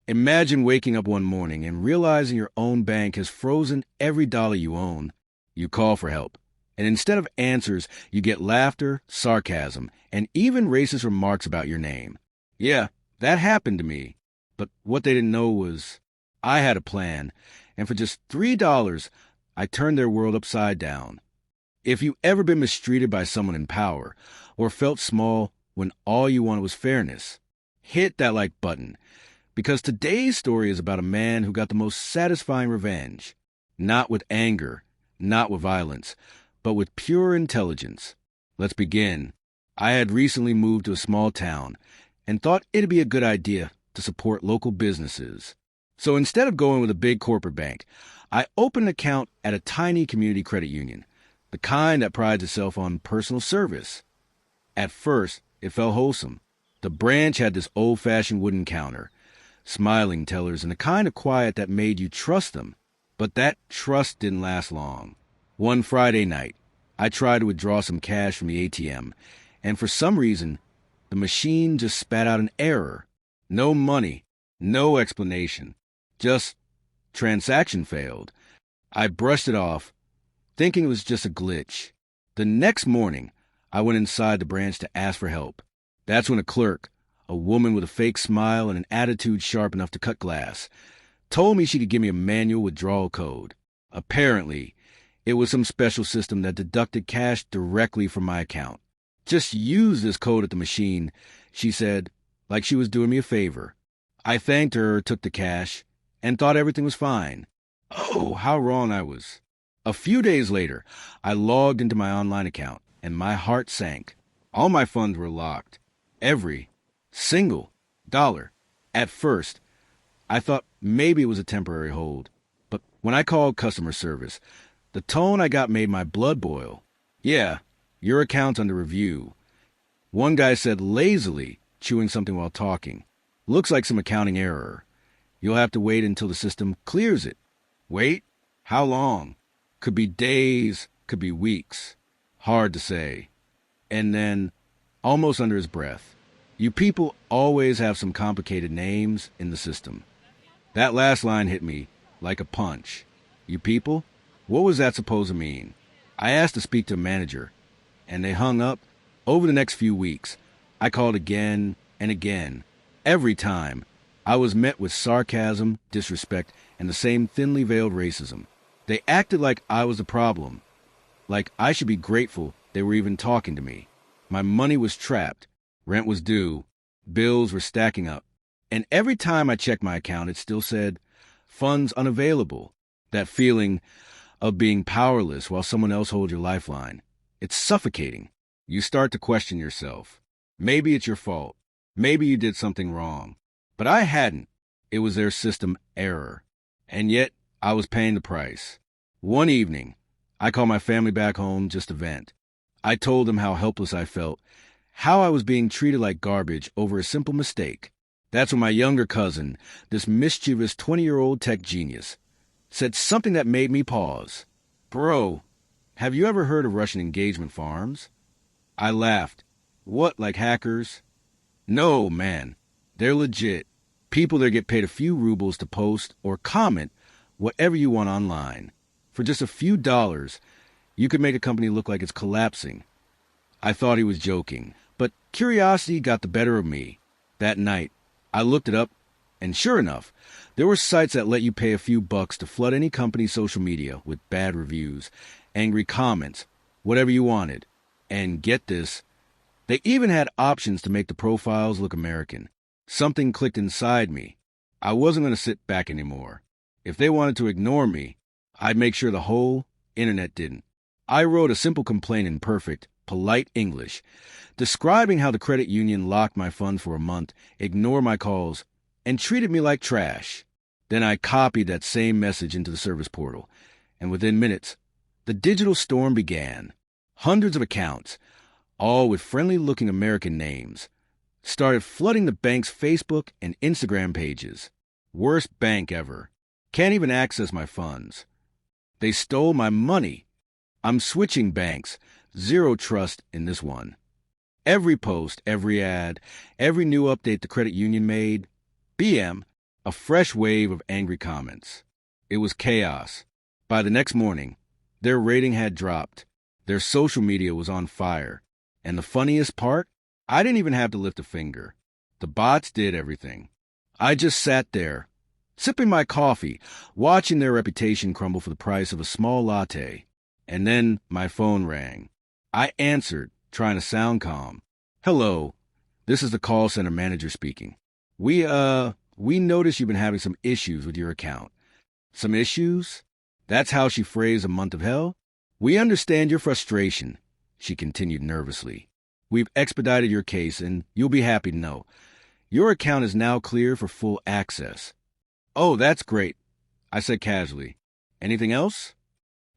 Imagine waking up one morning and realizing your own bank has frozen every dollar you own. You call for help. And instead of answers, you get laughter, sarcasm, and even racist remarks about your name. Yeah, that happened to me. But what they didn't know was I had a plan, and for just $3, I turned their world upside down. If you ever been mistreated by someone in power, or felt small when all you wanted was fairness, hit that like button, because today's story is about a man who got the most satisfying revenge. Not with anger, not with violence, but with pure intelligence. Let's begin. I had recently moved to a small town and thought it'd be a good idea to support local businesses. So instead of going with a big corporate bank, I opened an account at a tiny community credit union, the kind that prides itself on personal service. At first, it felt wholesome. The branch had this old-fashioned wooden counter, smiling tellers, and the kind of quiet that made you trust them. But that trust didn't last long. One Friday night, I tried to withdraw some cash from the ATM, and for some reason, the machine just spat out an error. No money, no explanation, just transaction failed. I brushed it off, thinking it was just a glitch. The next morning, I went inside the branch to ask for help. That's when a clerk, a woman with a fake smile and an attitude sharp enough to cut glass, told me she could give me a manual withdrawal code. Apparently, it was some special system that deducted cash directly from my account. Just use this code at the machine, she said, like she was doing me a favor. I thanked her, took the cash, and thought everything was fine. Oh, how wrong I was. A few days later, I logged into my online account, and my heart sank. All my funds were locked. Every single dollar. At first, I thought maybe it was a temporary hold. But when I called customer service, the tone I got made my blood boil. Yeah, your account's under review. One guy said lazily, chewing something while talking. Looks like some accounting error. You'll have to wait until the system clears it. Wait? How long? Could be days, could be weeks. Hard to say. And then, almost under his breath, you people always have some complicated names in the system. That last line hit me like a punch. You people? What was that supposed to mean? I asked to speak to a manager, and they hung up. Over the next few weeks, I called again and again. Every time, I was met with sarcasm, disrespect, and the same thinly veiled racism. They acted like I was the problem, like I should be grateful they were even talking to me. My money was trapped, rent was due, bills were stacking up, and every time I checked my account, it still said, funds unavailable. That feeling of being powerless while someone else holds your lifeline. It's suffocating. You start to question yourself. Maybe it's your fault. Maybe you did something wrong. But I hadn't. It was their system error. And yet, I was paying the price. One evening, I called my family back home just to vent. I told them how helpless I felt, how I was being treated like garbage over a simple mistake. That's when my younger cousin, this mischievous 20-year-old tech genius, said something that made me pause. Bro, have you ever heard of Russian engagement farms? I laughed. What, like hackers? No, man. They're legit. People that get paid a few rubles to post or comment whatever you want online. For just a few dollars, you could make a company look like it's collapsing. I thought he was joking, but curiosity got the better of me. That night, I looked it up, and sure enough, there were sites that let you pay a few bucks to flood any company's social media with bad reviews, angry comments, whatever you wanted. And get this, they even had options to make the profiles look American. Something clicked inside me. I wasn't going to sit back anymore. If they wanted to ignore me, I'd make sure the whole internet didn't. I wrote a simple complaint in perfect, polite English, describing how the credit union locked my funds for a month, ignored my calls, and treated me like trash. Then I copied that same message into the service portal, and within minutes, the digital storm began. Hundreds of accounts, all with friendly-looking American names, started flooding the bank's Facebook and Instagram pages. Worst bank ever. Can't even access my funds. They stole my money. I'm switching banks. Zero trust in this one. Every post, every ad, every new update the credit union made, BM, A fresh wave of angry comments. It was chaos. By the next morning, their rating had dropped. Their social media was on fire. And the funniest part? I didn't even have to lift a finger. The bots did everything. I just sat there, sipping my coffee, watching their reputation crumble for the price of a small latte. And then my phone rang. I answered, trying to sound calm. "Hello, this is the call center manager speaking. We noticed you've been having some issues with your account." "Some issues?" That's how she phrased a month of hell? "We understand your frustration," she continued nervously. "We've expedited your case, and you'll be happy to know. Your account is now clear for full access." "Oh, that's great," I said casually. "Anything else?"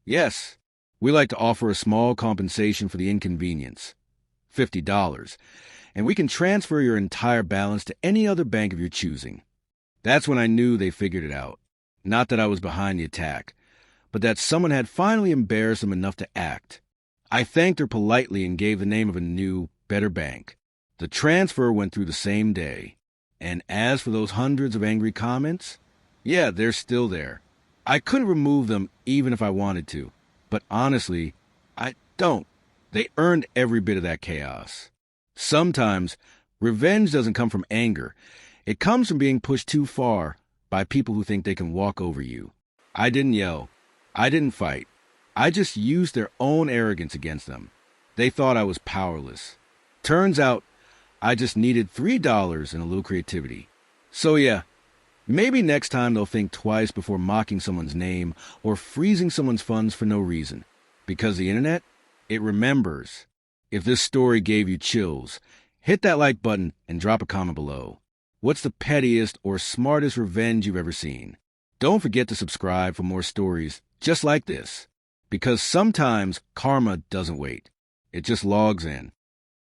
"Yes. We like to offer a small compensation for the inconvenience. $50. And we can transfer your entire balance to any other bank of your choosing." That's when I knew they figured it out. Not that I was behind the attack, but that someone had finally embarrassed them enough to act. I thanked her politely and gave the name of a new, better bank. The transfer went through the same day. And as for those hundreds of angry comments, yeah, they're still there. I couldn't remove them even if I wanted to. But honestly, I don't. They earned every bit of that chaos. Sometimes, revenge doesn't come from anger. It comes from being pushed too far by people who think they can walk over you. I didn't yell. I didn't fight. I just used their own arrogance against them. They thought I was powerless. Turns out, I just needed $3 and a little creativity. So yeah, maybe next time they'll think twice before mocking someone's name or freezing someone's funds for no reason. Because the internet, it remembers. If this story gave you chills, hit that like button and drop a comment below. What's the pettiest or smartest revenge you've ever seen? Don't forget to subscribe for more stories just like this. Because sometimes karma doesn't wait. It just logs in.